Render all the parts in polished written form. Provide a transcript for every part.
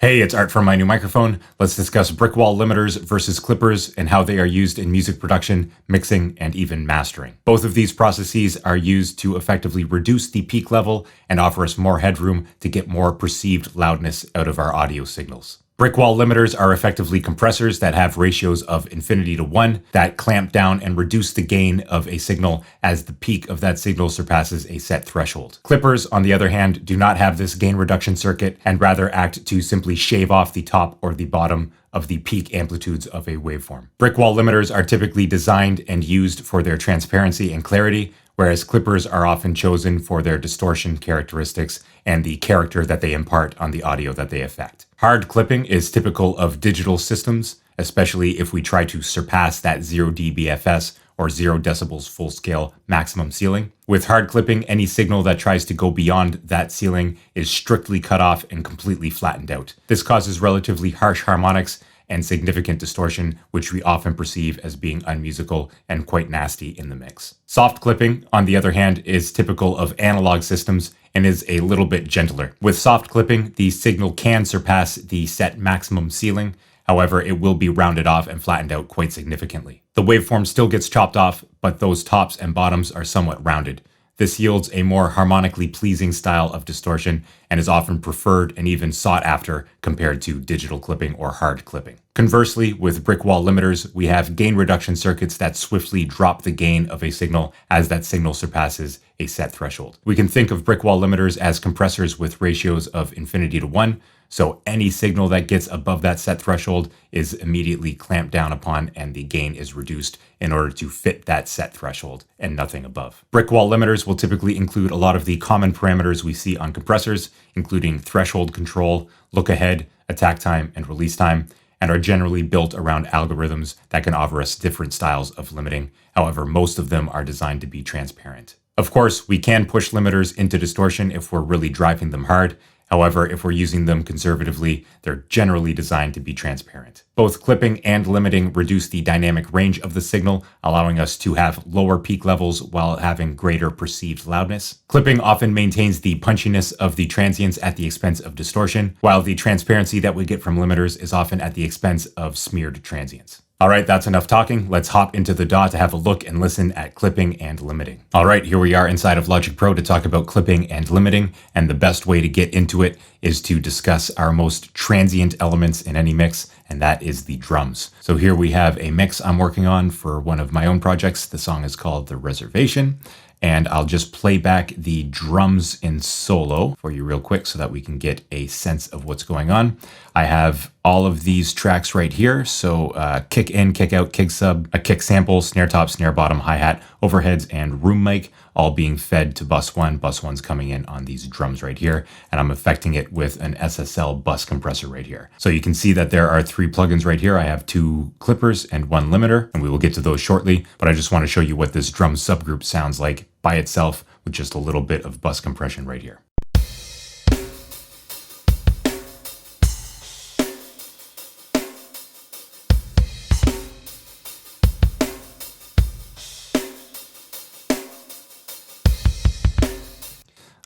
Hey, it's Art from my new microphone. Let's discuss Brickwall limiters versus clippers and how they are used in music production, mixing, and even mastering. Both of these processes are used to effectively reduce the peak level and offer us more headroom to get more perceived loudness out of our audio signals. Brickwall limiters are effectively compressors that have ratios of infinity to 1 that clamp down and reduce the gain of a signal as the peak of that signal surpasses a set threshold. Clippers, on the other hand, do not have this gain reduction circuit and rather act to simply shave off the top or the bottom of the peak amplitudes of a waveform. Brickwall limiters are typically designed and used for their transparency and clarity, whereas clippers are often chosen for their distortion characteristics and the character that they impart on the audio that they affect. Hard clipping is typical of digital systems, especially if we try to surpass that 0 dBFS or 0 decibels full scale maximum ceiling. With hard clipping, any signal that tries to go beyond that ceiling is strictly cut off and completely flattened out. This causes relatively harsh harmonics and significant distortion, which we often perceive as being unmusical and quite nasty in the mix. Soft clipping, on the other hand, is typical of analog systems and is a little bit gentler. With soft clipping, the signal can surpass the set maximum ceiling. However, it will be rounded off and flattened out quite significantly. The waveform still gets chopped off, but those tops and bottoms are somewhat rounded. This yields a more harmonically pleasing style of distortion and is often preferred and even sought after compared to digital clipping or hard clipping. Conversely, with Brickwall limiters, we have gain reduction circuits that swiftly drop the gain of a signal as that signal surpasses a set threshold. We can think of Brickwall limiters as compressors with ratios of infinity to 1, so any signal that gets above that set threshold is immediately clamped down upon and the gain is reduced in order to fit that set threshold and nothing above. Brickwall limiters will typically include a lot of the common parameters we see on compressors, including threshold control, look ahead, attack time, and release time, and are generally built around algorithms that can offer us different styles of limiting. However, most of them are designed to be transparent. Of course, we can push limiters into distortion if we're really driving them hard. However, if we're using them conservatively, they're generally designed to be transparent. Both clipping and limiting reduce the dynamic range of the signal, allowing us to have lower peak levels while having greater perceived loudness. Clipping often maintains the punchiness of the transients at the expense of distortion, while the transparency that we get from limiters is often at the expense of smeared transients. All right, that's enough talking. Let's hop into the DAW to have a look and listen at clipping and limiting. All right, here we are inside of Logic Pro to talk about clipping and limiting, and the best way to get into it is to discuss our most transient elements in any mix, and that is the drums. So here we have a mix I'm working on for one of my own projects. The song is called The Reservation, and I'll just play back the drums in solo for you real quick so that we can get a sense of what's going on. I have all of these tracks right here. So kick in, kick out, kick sub, a kick sample, snare top, snare bottom, hi-hat, overheads, and room mic, all being fed to bus 1. Bus 1's coming in on these drums right here, and I'm affecting it with an SSL bus compressor right here. So you can see that there are 3 plugins right here. I have 2 clippers and 1 limiter, and we will get to those shortly, but I just want to show you what this drum subgroup sounds like by itself with just a little bit of bus compression right here.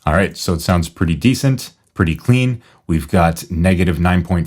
All right, so it sounds pretty decent, pretty clean. We've got negative 9.5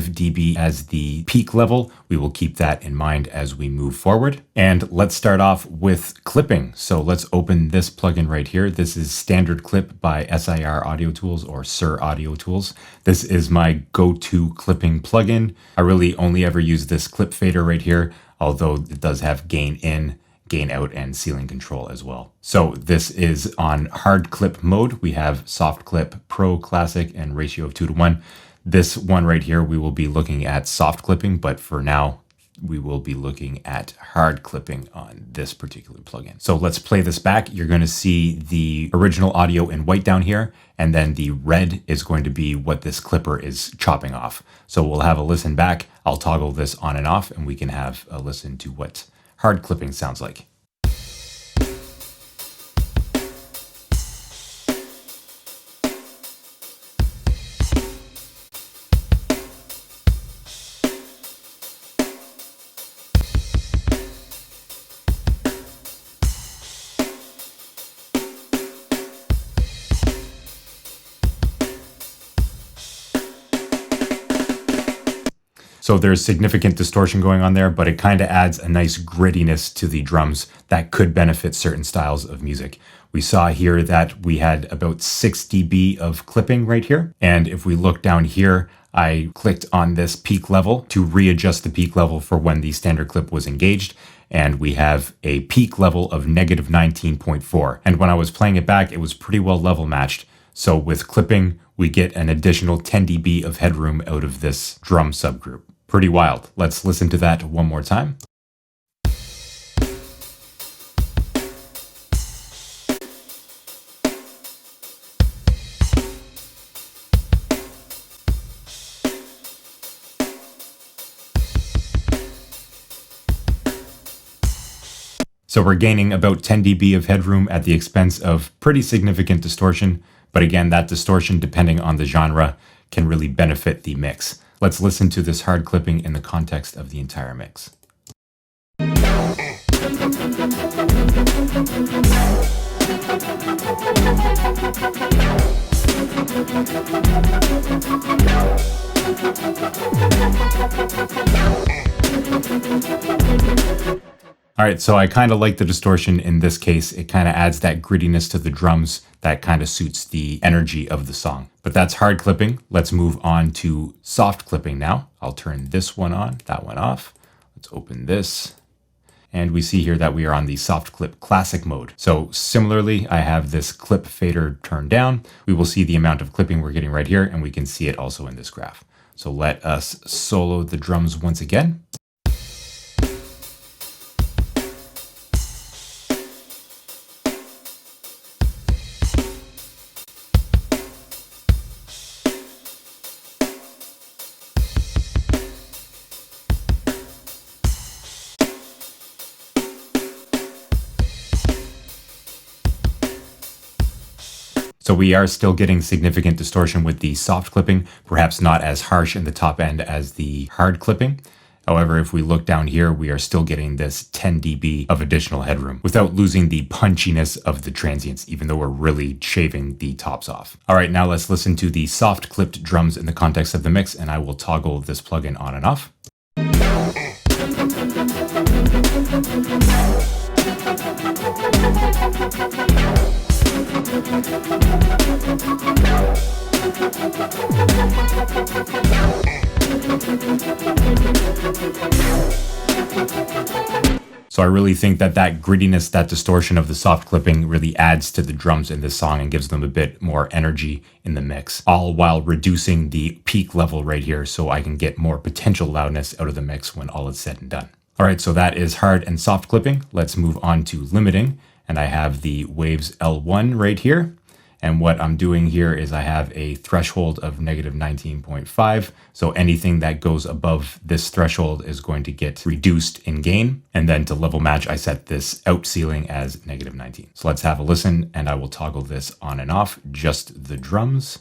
dB as the peak level. We will keep that in mind as we move forward. And let's start off with clipping. So let's open this plugin right here. This is Standard Clip by SIR Audio Tools or SIR Audio Tools. This is my go-to clipping plugin. I really only ever use this clip fader right here, although it does have gain in, gain out, and ceiling control as well. So this is on hard clip mode. We have soft clip, pro, classic, and ratio of 2 to 1. This one right here, we will be looking at soft clipping, but for now, we will be looking at hard clipping on this particular plugin. So let's play this back. You're going to see the original audio in white down here, and then the red is going to be what this clipper is chopping off. So we'll have a listen back. I'll toggle this on and off, and we can have a listen to what hard clipping sounds like. So there's significant distortion going on there, but it kind of adds a nice grittiness to the drums that could benefit certain styles of music. We saw here that we had about 6 dB of clipping right here. And if we look down here, I clicked on this peak level to readjust the peak level for when the standard clip was engaged. And we have a peak level of negative 19.4. And when I was playing it back, it was pretty well level matched. So with clipping, we get an additional 10 dB of headroom out of this drum subgroup. Pretty wild. Let's listen to that one more time. So we're gaining about 10 dB of headroom at the expense of pretty significant distortion. But again, that distortion, depending on the genre, can really benefit the mix. Let's listen to this hard clipping in the context of the entire mix. All right, so I kind of like the distortion in this case. It kind of adds that grittiness to the drums that kind of suits the energy of the song. But that's hard clipping. Let's move on to soft clipping now. I'll turn this one on, that one off. Let's open this. And we see here that we are on the soft clip classic mode. So similarly, I have this clip fader turned down. We will see the amount of clipping we're getting right here, and we can see it also in this graph. So let us solo the drums once again. So we are still getting significant distortion with the soft clipping, perhaps not as harsh in the top end as the hard clipping. However, if we look down here, we are still getting this 10 dB of additional headroom without losing the punchiness of the transients, even though we're really shaving the tops off. All right, now let's listen to the soft clipped drums in the context of the mix, and I will toggle this plugin on and off. So I really think that grittiness, that distortion of the soft clipping really adds to the drums in this song and gives them a bit more energy in the mix, all while reducing the peak level right here so I can get more potential loudness out of the mix when all is said and done. All right, so that is hard and soft clipping. Let's move on to limiting. And I have the Waves L1 right here. And what I'm doing here is I have a threshold of negative 19.5. So anything that goes above this threshold is going to get reduced in gain. And then to level match, I set this out ceiling as negative 19. So let's have a listen, and I will toggle this on and off, just the drums.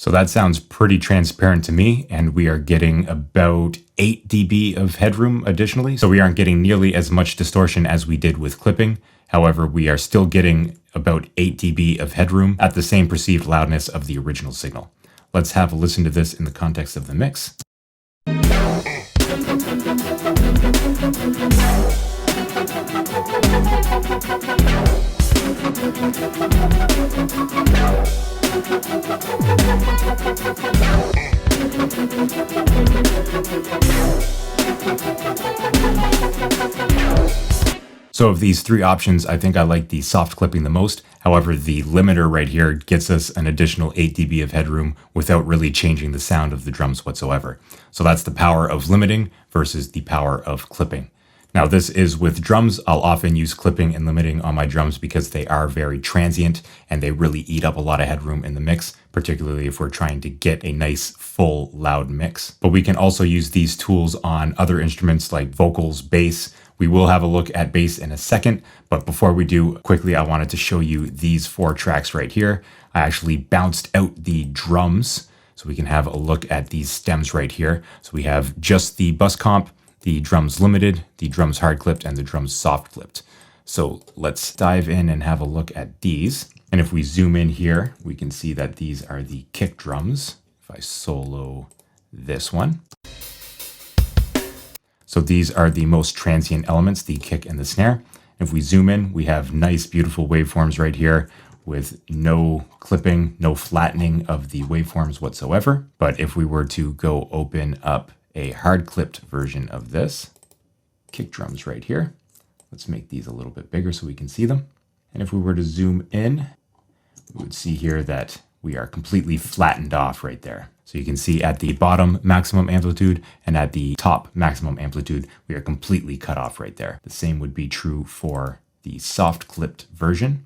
So that sounds pretty transparent to me, and we are getting about 8 dB of headroom additionally. So we aren't getting nearly as much distortion as we did with clipping. However, we are still getting about 8 dB of headroom at the same perceived loudness of the original signal. Let's have a listen to this in the context of the mix. So of these three options, I think I like the soft clipping the most. However, the limiter right here gets us an additional 8 dB of headroom without really changing the sound of the drums whatsoever. So that's the power of limiting versus the power of clipping. Now this is with drums. I'll often use clipping and limiting on my drums because they are very transient and they really eat up a lot of headroom in the mix, particularly if we're trying to get a nice, full, loud mix. But we can also use these tools on other instruments like vocals, bass, We will have a look at bass in a second, but before we do, quickly, I wanted to show you these 4 tracks right here. I actually bounced out the drums so we can have a look at these stems right here. So we have just the bus comp, the drums limited, the drums hard clipped, and the drums soft clipped. So let's dive in and have a look at these. And if we zoom in here, we can see that these are the kick drums. If I solo this one. So these are the most transient elements, the kick and the snare. If we zoom in, we have nice, beautiful waveforms right here with no clipping, no flattening of the waveforms whatsoever. But if we were to go open up a hard clipped version of this, kick drums right here, let's make these a little bit bigger so we can see them. And if we were to zoom in, we would see here that we are completely flattened off right there. So you can see at the bottom maximum amplitude and at the top maximum amplitude, we are completely cut off right there. The same would be true for the soft clipped version.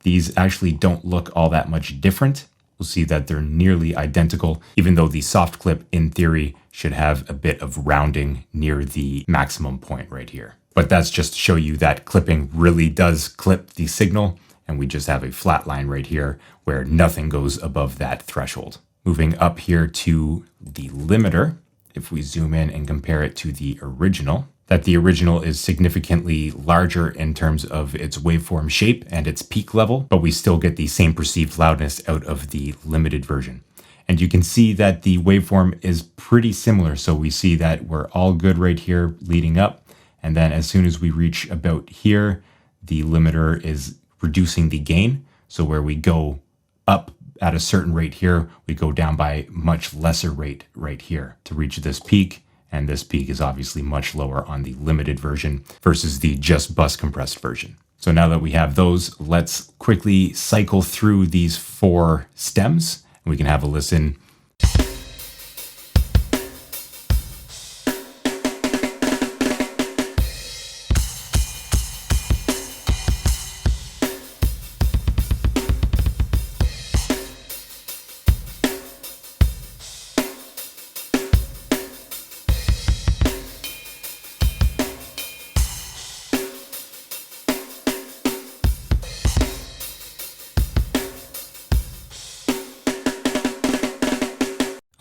These actually don't look all that much different. We'll see that they're nearly identical, even though the soft clip in theory should have a bit of rounding near the maximum point right here. But that's just to show you that clipping really does clip the signal, and we just have a flat line right here where nothing goes above that threshold. Moving up here to the limiter, if we zoom in and compare it to the original, that the original is significantly larger in terms of its waveform shape and its peak level, but we still get the same perceived loudness out of the limited version. And you can see that the waveform is pretty similar. So we see that we're all good right here leading up. And then as soon as we reach about here, the limiter is reducing the gain. So where we go up at a certain rate here, we go down by much lesser rate right here to reach this peak. And this peak is obviously much lower on the limited version versus the just bus compressed version. So now that we have those, let's quickly cycle through these 4 stems and we can have a listen.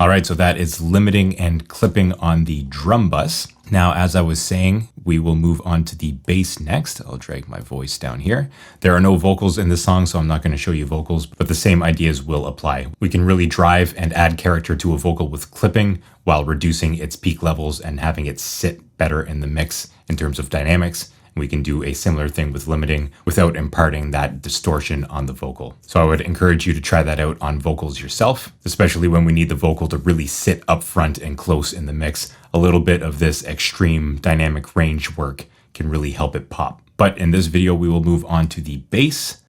All right, so that is limiting and clipping on the drum bus. Now, as I was saying, we will move on to the bass next. I'll drag my voice down here. There are no vocals in this song, so I'm not going to show you vocals, but the same ideas will apply. We can really drive and add character to a vocal with clipping while reducing its peak levels and having it sit better in the mix in terms of dynamics. We can do a similar thing with limiting without imparting that distortion on the vocal. So I would encourage you to try that out on vocals yourself, especially when we need the vocal to really sit up front and close in the mix. A little bit of this extreme dynamic range work can really help it pop. But in this video, we will move on to the bass.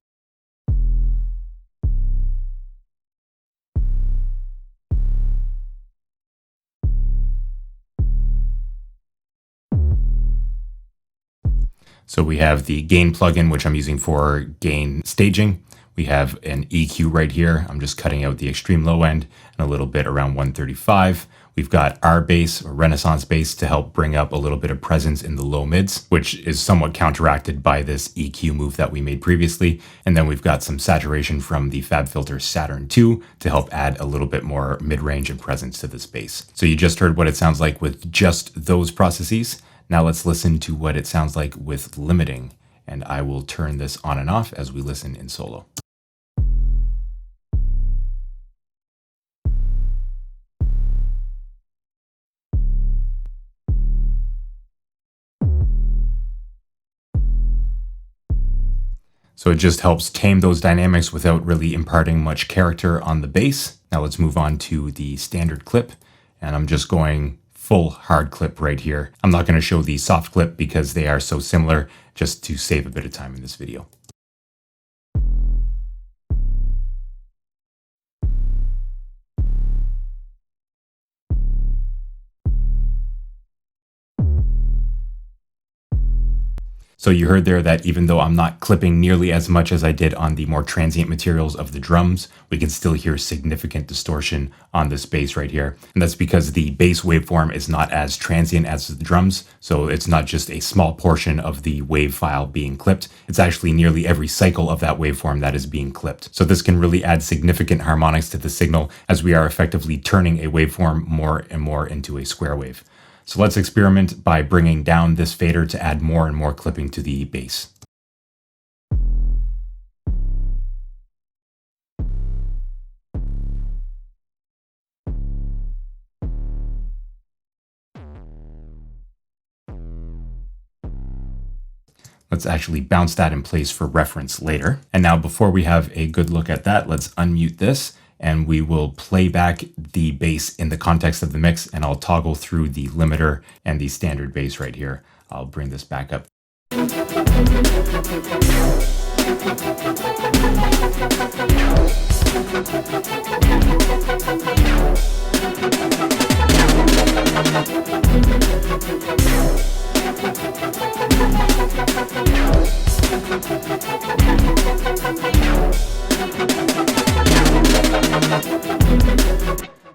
So we have the gain plugin, which I'm using for gain staging. We have an EQ right here. I'm just cutting out the extreme low end and a little bit around 135. We've got our bass or Renaissance bass to help bring up a little bit of presence in the low mids, which is somewhat counteracted by this EQ move that we made previously. And then we've got some saturation from the FabFilter Saturn 2 to help add a little bit more mid-range and presence to this bass. So you just heard what it sounds like with just those processes. Now let's listen to what it sounds like with limiting, and I will turn this on and off as we listen in solo. So it just helps tame those dynamics without really imparting much character on the bass. Now let's move on to the standard clip, and I'm just going full hard clip right here. I'm not going to show the soft clip because they are so similar, just to save a bit of time in this video. So you heard there that even though I'm not clipping nearly as much as I did on the more transient materials of the drums, we can still hear significant distortion on this bass right here. And that's because the bass waveform is not as transient as the drums. So it's not just a small portion of the wave file being clipped. It's actually nearly every cycle of that waveform that is being clipped. So this can really add significant harmonics to the signal as we are effectively turning a waveform more and more into a square wave. So let's experiment by bringing down this fader to add more and more clipping to the bass. Let's actually bounce that in place for reference later. And now before we have a good look at that, let's unmute this and we will play back the bass in the context of the mix, and I'll toggle through the limiter and the standard bass right here. I'll bring this back up.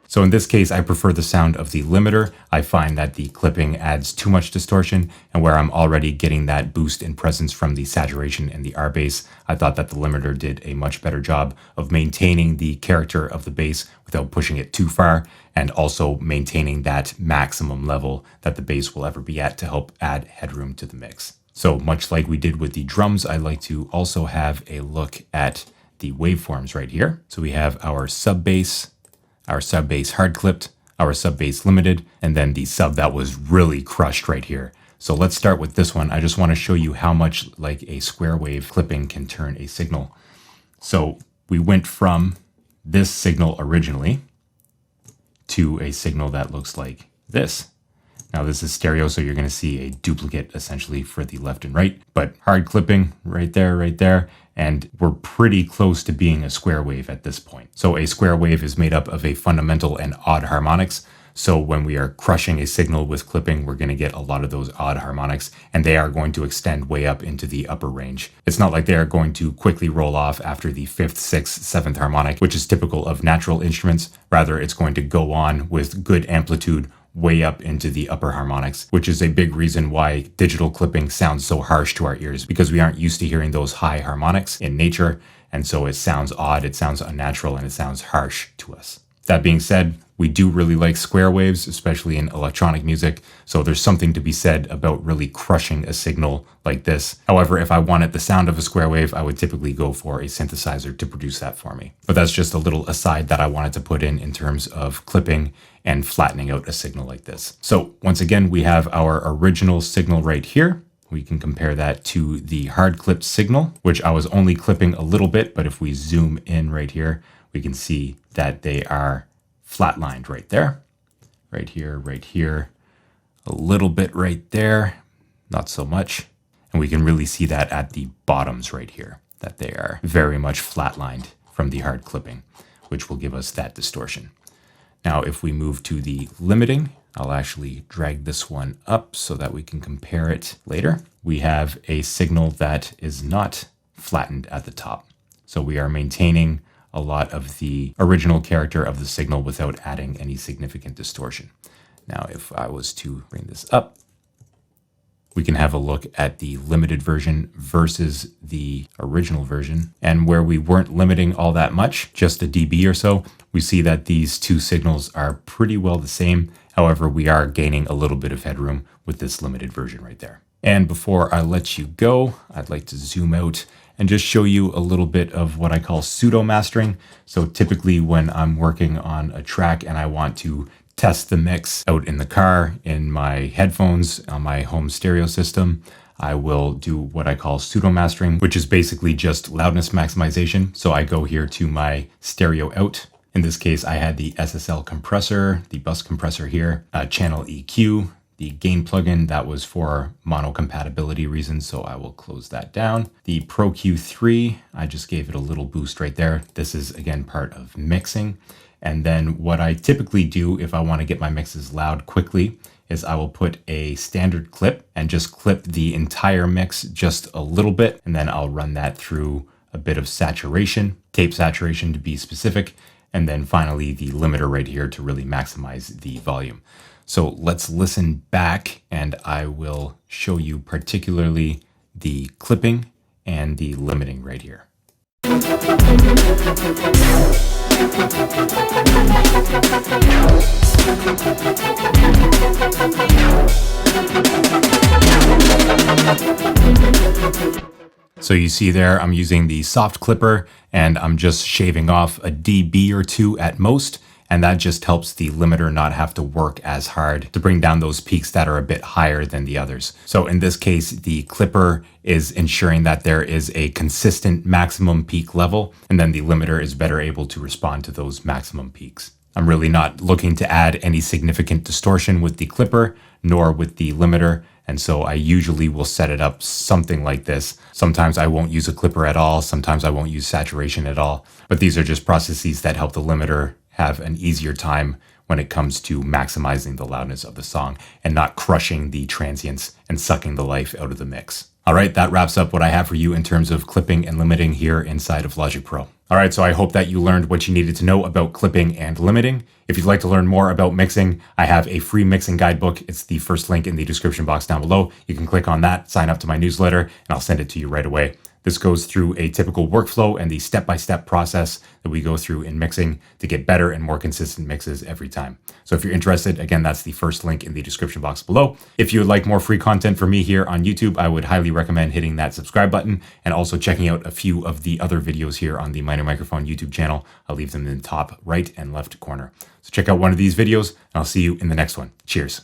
So in this case, I prefer the sound of the limiter. I find that the clipping adds too much distortion, and where I'm already getting that boost in presence from the saturation and the R bass, I thought that the limiter did a much better job of maintaining the character of the bass without pushing it too far, and also maintaining that maximum level that the bass will ever be at to help add headroom to the mix. So much like we did with the drums, I'd like to also have a look at the waveforms right here. So we have our sub bass, our sub bass hard clipped, our sub bass limited, and then the sub that was really crushed right here. So let's start with this one. I just want to show you how much like a square wave clipping can turn a signal. So we went from this signal originally to a signal that looks like this. Now this is stereo, so you're going to see a duplicate essentially for the left and right, but hard clipping right there, and we're pretty close to being a square wave at this point. So a square wave is made up of a fundamental and odd harmonics. So when we are crushing a signal with clipping, we're going to get a lot of those odd harmonics, and they are going to extend way up into the upper range. It's not like they are going to quickly roll off after the 5th, 6th, 7th harmonic, which is typical of natural instruments. Rather, it's going to go on with good amplitude way up into the upper harmonics, which is a big reason why digital clipping sounds so harsh to our ears, because we aren't used to hearing those high harmonics in nature, and so it sounds odd, it sounds unnatural, and it sounds harsh to us. That being said, we do really like square waves, especially in electronic music, so there's something to be said about really crushing a signal like this. However, if I wanted the sound of a square wave, I would typically go for a synthesizer to produce that for me. But that's just a little aside that I wanted to put in terms of clipping and flattening out a signal like this. So once again, we have our original signal right here. We can compare that to the hard clipped signal, which I was only clipping a little bit, but if we zoom in right here, we can see that they are flatlined right there, right here, a little bit right there, not so much. And we can really see that at the bottoms right here, that they are very much flatlined from the hard clipping, which will give us that distortion. Now, if we move to the limiting, I'll actually drag this one up so that we can compare it later. We have a signal that is not flattened at the top. So we are maintaining a lot of the original character of the signal without adding any significant distortion. Now, if I was to bring this up, we can have a look at the limited version versus the original version. And where we weren't limiting all that much, just a dB or so, we see that these two signals are pretty well the same. However, we are gaining a little bit of headroom with this limited version right there. And before I let you go, I'd like to zoom out and just show you a little bit of what I call pseudo-mastering. So typically when I'm working on a track and I want to test the mix out in the car, in my headphones, on my home stereo system, I will do what I call pseudo-mastering, which is basically just loudness maximization. So I go here to my stereo out. In this case, I had the SSL compressor, the bus compressor here, channel EQ, the gain plugin that was for mono compatibility reasons, so I will close that down. The Pro Q3, I just gave it a little boost right there. This is again part of mixing. And then what I typically do if I want to get my mixes loud quickly is I will put a standard clip and just clip the entire mix just a little bit, and then I'll run that through a bit of saturation, tape saturation to be specific, and then finally the limiter right here to really maximize the volume. So let's listen back and I will show you particularly the clipping and the limiting right here. So you see there, I'm using the soft clipper and I'm just shaving off a dB or two at most. And that just helps the limiter not have to work as hard to bring down those peaks that are a bit higher than the others. So in this case, the clipper is ensuring that there is a consistent maximum peak level, and then the limiter is better able to respond to those maximum peaks. I'm really not looking to add any significant distortion with the clipper, nor with the limiter. And so I usually will set it up something like this. Sometimes I won't use a clipper at all. Sometimes I won't use saturation at all. But these are just processes that help the limiter have an easier time when it comes to maximizing the loudness of the song and not crushing the transients and sucking the life out of the mix. All right, that wraps up what I have for you in terms of clipping and limiting here inside of Logic Pro. All right, so I hope that you learned what you needed to know about clipping and limiting. If you'd like to learn more about mixing, I have a free mixing guidebook. It's the first link in the description box down below. You can click on that, sign up to my newsletter, and I'll send it to you right away. This goes through a typical workflow and the step-by-step process that we go through in mixing to get better and more consistent mixes every time. So if you're interested, again, that's the first link in the description box below. If you would like more free content from me here on YouTube, I would highly recommend hitting that subscribe button and also checking out a few of the other videos here on the Minor Microphone YouTube channel. I'll leave them in the top right and left corner. So check out one of these videos and I'll see you in the next one. Cheers.